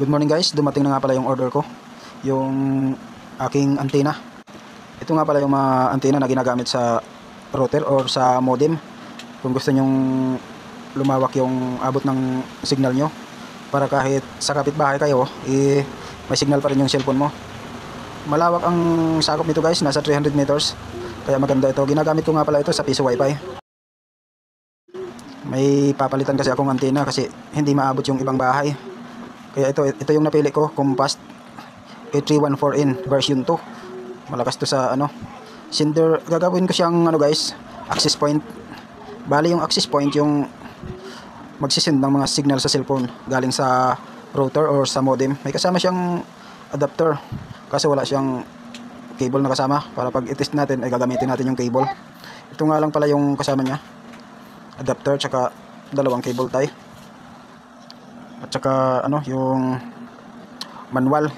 Good morning guys, dumating na nga pala yung order ko, yung aking antena. Ito nga pala yung mga antena na ginagamit sa router or sa modem. Kung gusto nyong lumawak yung abot ng signal nyo, para kahit sa kapitbahay kayo, may signal pa rin yung cellphone mo. Malawak ang sakop nito guys, nasa 300 meters. Kaya maganda ito. Ginagamit ko nga pala ito sa piso wifi. May papalitan kasi akong antena kasi hindi maabot yung ibang bahay. Kaya ito yung napili ko, Compass A314N version 2. Malakas to sa sender. Gagawin ko siyang guys, access point. Bali yung access point yung magsisend ng mga signal sa cellphone galing sa router or sa modem. May kasama siyang adapter kasi wala siyang cable na kasama. Para pag i-test natin ay gagamitin natin yung cable. Ito nga lang pala yung kasama niya, adapter tsaka dalawang cable tie. At saka yung manual